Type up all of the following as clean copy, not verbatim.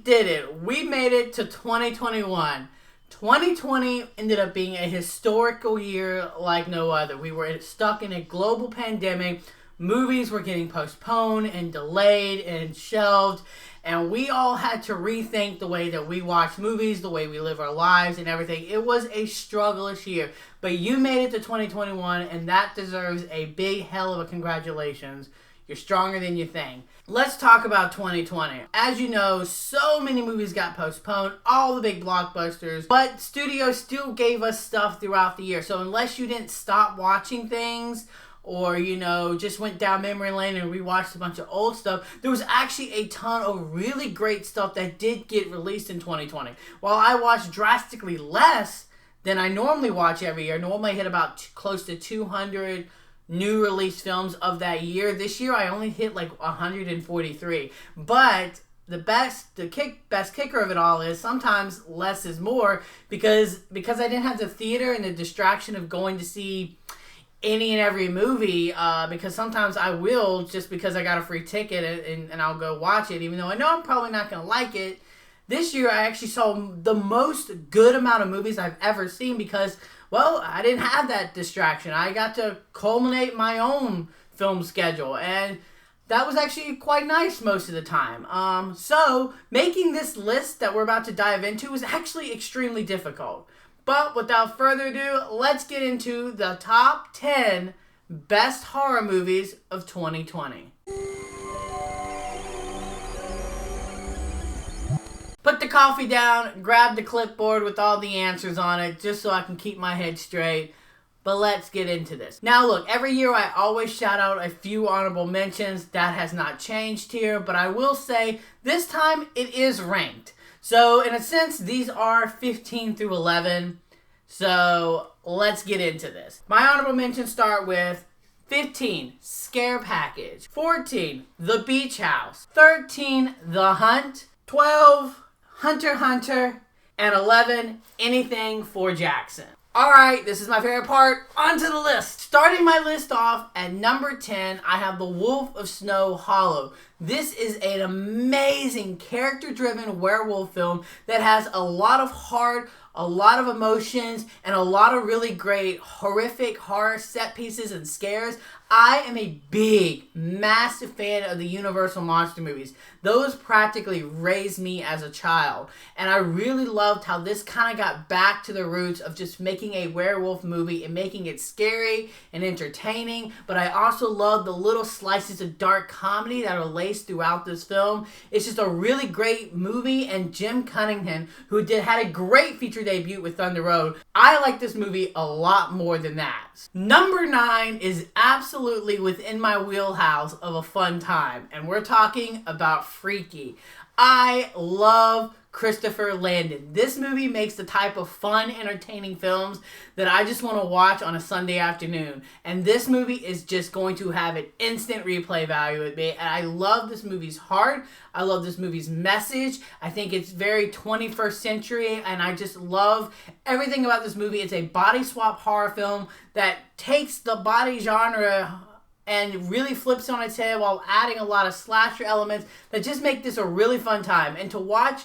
did it. We made it to 2021. 2020 ended up being a historical year like no other. We were stuck in a global pandemic. Movies were getting postponed and delayed and shelved. And we all had to rethink the way that we watch movies, the way we live our lives and everything. It was a struggle-ish year. But you made it to 2021, and that deserves a big hell of a congratulations. You're stronger than you think. Let's talk about 2020. As you know, so many movies got postponed, all the big blockbusters, but studios still gave us stuff throughout the year. So unless you didn't stop watching things, or, just went down memory lane and rewatched a bunch of old stuff, there was actually a ton of really great stuff that did get released in 2020. While I watched drastically less than I normally watch every year, normally I hit about close to 200 new release films of that year. This year I only hit like 143. But the best kicker of it all is sometimes less is more, because I didn't have the theater and the distraction of going to see any and every movie, because sometimes I will just because I got a free ticket and I'll go watch it even though I know I'm probably not going to like it. This year I actually saw the most good amount of movies I've ever seen because, well, I didn't have that distraction. I got to culminate my own film schedule, and that was actually quite nice most of the time. So making this list that we're about to dive into was actually extremely difficult. But without further ado, let's get into the top 10 best horror movies of 2020. Put the coffee down, grab the clipboard with all the answers on it, just so I can keep my head straight. But let's get into this. Now look, every year I always shout out a few honorable mentions. That has not changed here, but I will say this time it is ranked. So in a sense, these are 15 through 11. So let's get into this. My honorable mentions start with 15, Scare Package. 14, The Beach House. 13, The Hunt. 12, Hunter x Hunter. And 11, Anything for Jackson. Alright, this is my favorite part. On to the list. Starting my list off at number 10, I have The Wolf of Snow Hollow. This is an amazing character-driven werewolf film that has a lot of heart, a lot of emotions, and a lot of really great horrific horror set pieces and scares. I am a big, massive fan of the Universal Monster movies. Those practically raised me as a child. And I really loved how this kind of got back to the roots of just making a werewolf movie and making it scary and entertaining. But I also love the little slices of dark comedy that are laced throughout this film. It's just a really great movie, and Jim Cunningham, who had a great feature debut with Thunder Road, I like this movie a lot more than that. Number 9 is absolutely within my wheelhouse of a fun time, and we're talking about Freaky. I love Christopher Landon. This movie makes the type of fun, entertaining films that I just want to watch on a Sunday afternoon. And this movie is just going to have an instant replay value with me. And I love this movie's heart. I love this movie's message. I think it's very 21st century, and I just love everything about this movie. It's a body swap horror film that takes the body genre and really flips on its head while adding a lot of slasher elements that just make this a really fun time. And to watch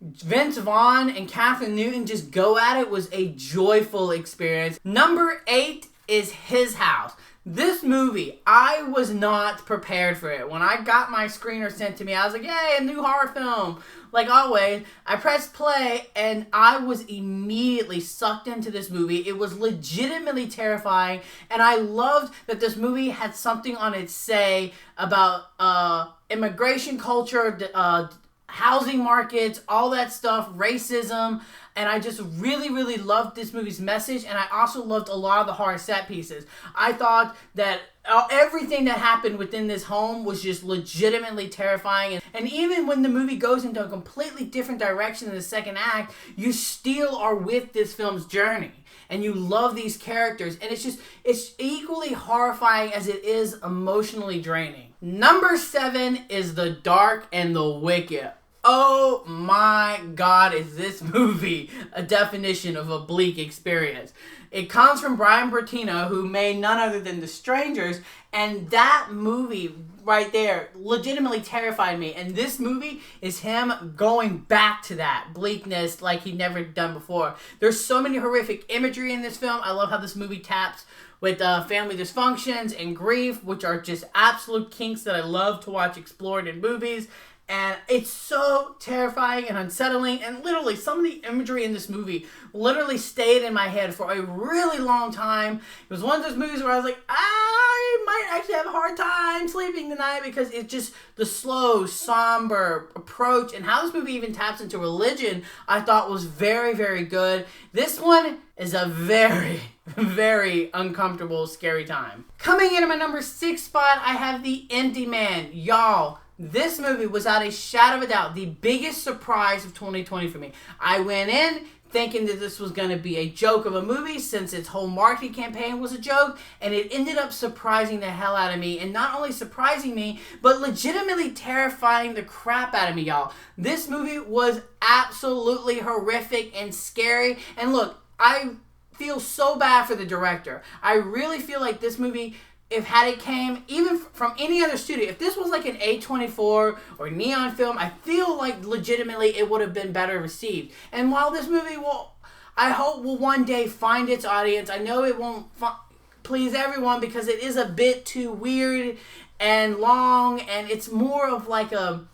Vince Vaughn and Catherine Newton just go at it was a joyful experience. Number 8 is His House. This movie, I was not prepared for it. When I got my screener sent to me, I was like, yay, a new horror film. Like always, I pressed play and I was immediately sucked into this movie. It was legitimately terrifying, and I loved that this movie had something on its say about immigration culture, housing markets, all that stuff, racism, and I just really, really loved this movie's message, and I also loved a lot of the horror set pieces. I thought that everything that happened within this home was just legitimately terrifying, and even when the movie goes into a completely different direction in the second act, you still are with this film's journey. And you love these characters, and it's equally horrifying as it is emotionally draining. Number 7 is The Dark and the Wicked. Oh my God, is this movie a definition of a bleak experience. It comes from Brian Bertino, who made none other than The Strangers, and that movie right there legitimately terrified me. And this movie is him going back to that bleakness like he'd never done before. There's so many horrific imagery in this film. I love how this movie taps with family dysfunctions and grief, which are just absolute kinks that I love to watch explored in movies. And it's so terrifying and unsettling. And literally, some of the imagery in this movie literally stayed in my head for a really long time. It was one of those movies where I was like, I might actually have a hard time sleeping tonight, because it's just the slow, somber approach. And how this movie even taps into religion, I thought was very, very good. This one is a very, very uncomfortable, scary time. Coming in at my number 6 spot, I have The Empty Man. Y'all, this movie was, without a shadow of a doubt, the biggest surprise of 2020 for me. I went in thinking that this was going to be a joke of a movie, since its whole marketing campaign was a joke, and it ended up surprising the hell out of me. And not only surprising me, but legitimately terrifying the crap out of me, y'all. This movie was absolutely horrific and scary. And look, I feel so bad for the director. I really feel like this movie, if had it came even from any other studio, if this was like an A24 or Neon Film, I feel like legitimately it would have been better received. And while this movie I hope will one day find its audience, I know it won't please everyone, because it is a bit too weird and long, and it's more of like a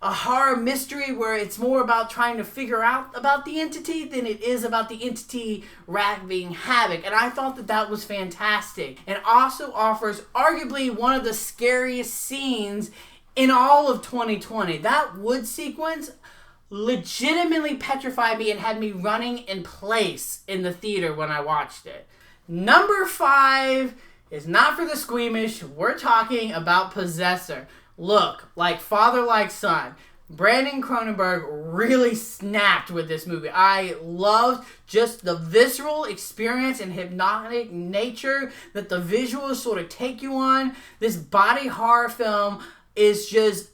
horror mystery where it's more about trying to figure out about the entity than it is about the entity wreaking havoc. And I thought that that was fantastic, and also offers arguably one of the scariest scenes in all of 2020. That wood sequence legitimately petrified me and had me running in place in the theater when I watched it. Number 5 is not for the squeamish. We're talking about Possessor. Look, like father, like son. Brandon Cronenberg really snapped with this movie. I loved just the visceral experience and hypnotic nature that the visuals sort of take you on. This body horror film is just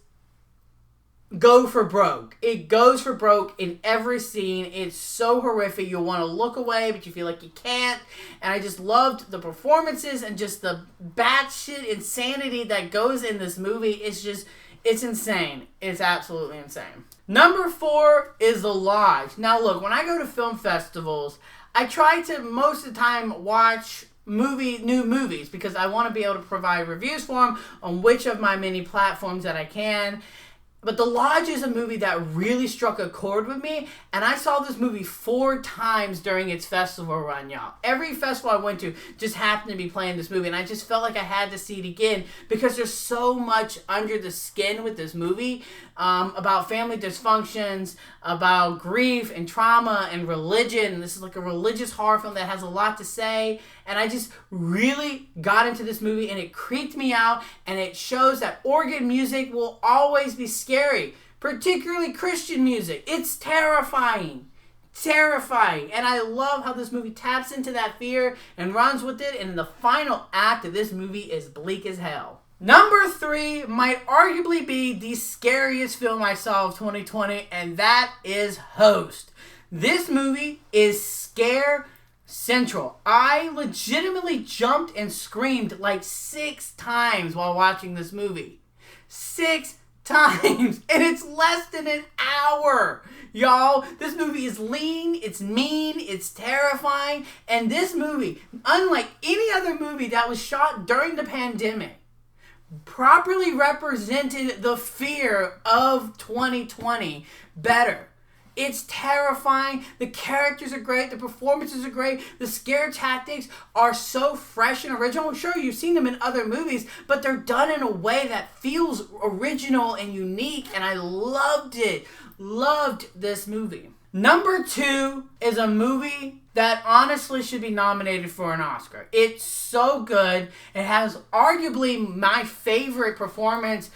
go for broke. It goes for broke in every scene. It's so horrific. You'll want to look away, but you feel like you can't. And I just loved the performances and just the batshit insanity that goes in this movie. It's insane. It's absolutely insane. Number 4 is The Lodge. Now look, when I go to film festivals, I try to most of the time watch new movies, because I want to be able to provide reviews for them on which of my many platforms that I can. But The Lodge is a movie that really struck a chord with me, and I saw this movie 4 times during its festival run, y'all. Every festival I went to just happened to be playing this movie, and I just felt like I had to see it again, because there's so much under the skin with this movie, about family dysfunctions, about grief and trauma and religion. And this is like a religious horror film that has a lot to say, and I just really got into this movie, and it creeped me out, and it shows that organ music will always be scary, particularly Christian music. It's terrifying. Terrifying. And I love how this movie taps into that fear and runs with it, and the final act of this movie is bleak as hell. Number 3 might arguably be the scariest film I saw of 2020, and that is Host. This movie is scare central. I legitimately jumped and screamed like 6 times while watching this movie. 6 times, and it's less than an hour. Y'all, this movie is lean, it's mean, it's terrifying, and this movie, unlike any other movie that was shot during the pandemic, properly represented the fear of 2020 better. It's terrifying. The characters are great. The performances are great. The scare tactics are so fresh and original. Sure, you've seen them in other movies, but they're done in a way that feels original and unique, and I loved it. Loved this movie. Number 2 is a movie that honestly should be nominated for an Oscar. It's so good. It has arguably my favorite performance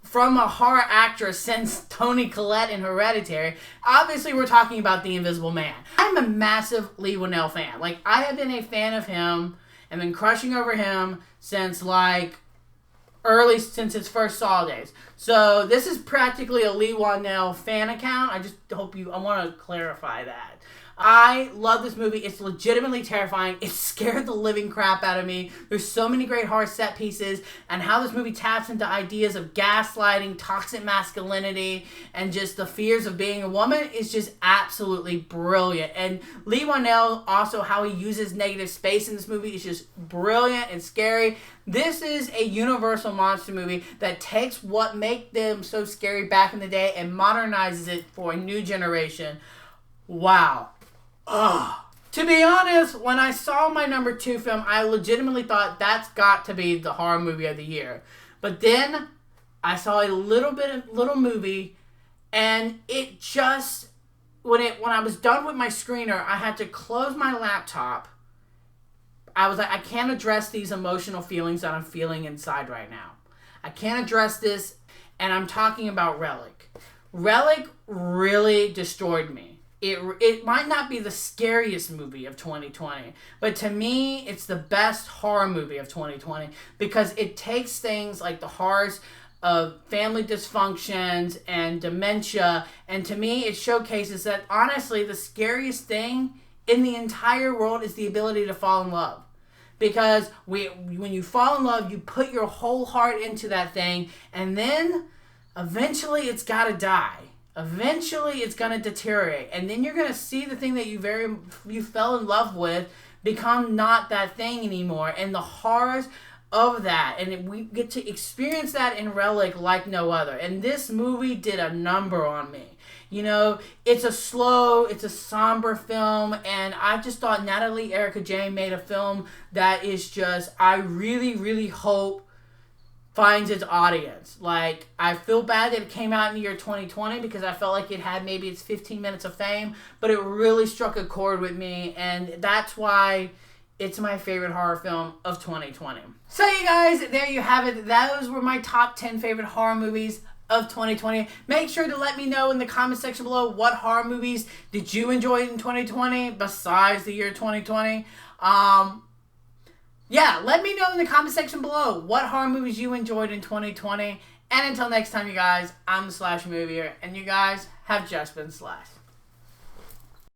from a horror actress since Toni Collette in Hereditary. Obviously, we're talking about The Invisible Man. I'm a massive Leigh Whannell fan. Like, I have been a fan of him and been crushing over him since since his first Saw days. So this is practically a Leigh Whannell fan account. I want to clarify that. I love this movie. It's legitimately terrifying. It scared the living crap out of me. There's so many great horror set pieces, and how this movie taps into ideas of gaslighting, toxic masculinity, and just the fears of being a woman is just absolutely brilliant. And Leigh Whannell, also how he uses negative space in this movie is just brilliant and scary. This is a universal monster movie that takes what made them so scary back in the day and modernizes it for a new generation. Wow. Ugh. To be honest, when I saw my number 2 film, I legitimately thought that's got to be the horror movie of the year. But then I saw a little movie, and it just when I was done with my screener, I had to close my laptop. I was like, I can't address these emotional feelings that I'm feeling inside right now. I can't address this, and I'm talking about Relic. Relic really destroyed me. It might not be the scariest movie of 2020, but to me, it's the best horror movie of 2020 because it takes things like the horrors of family dysfunctions and dementia, and to me, it showcases that honestly, the scariest thing in the entire world is the ability to fall in love. Because when you fall in love, you put your whole heart into that thing, and then eventually it's got to die. Eventually, it's going to deteriorate. And then you're going to see the thing that you fell in love with become not that thing anymore. And the horrors of that. And we get to experience that in Relic like no other. And this movie did a number on me. You know, it's a somber film. And I just thought Natalie Erica Jane made a film that is just, I really, really hope finds its audience. Like, I feel bad that it came out in the year 2020 because I felt like it had maybe its 15 minutes of fame, but it really struck a chord with me, and that's why it's my favorite horror film of 2020. So you guys, there you have it. Those were my top 10 favorite horror movies of 2020. Make sure to let me know in the comment section below what horror movies did you enjoy in 2020 besides the year 2020. Yeah, let me know in the comment section below what horror movies you enjoyed in 2020. And until next time, you guys, I'm the Slash Movier, and you guys have just been Slash.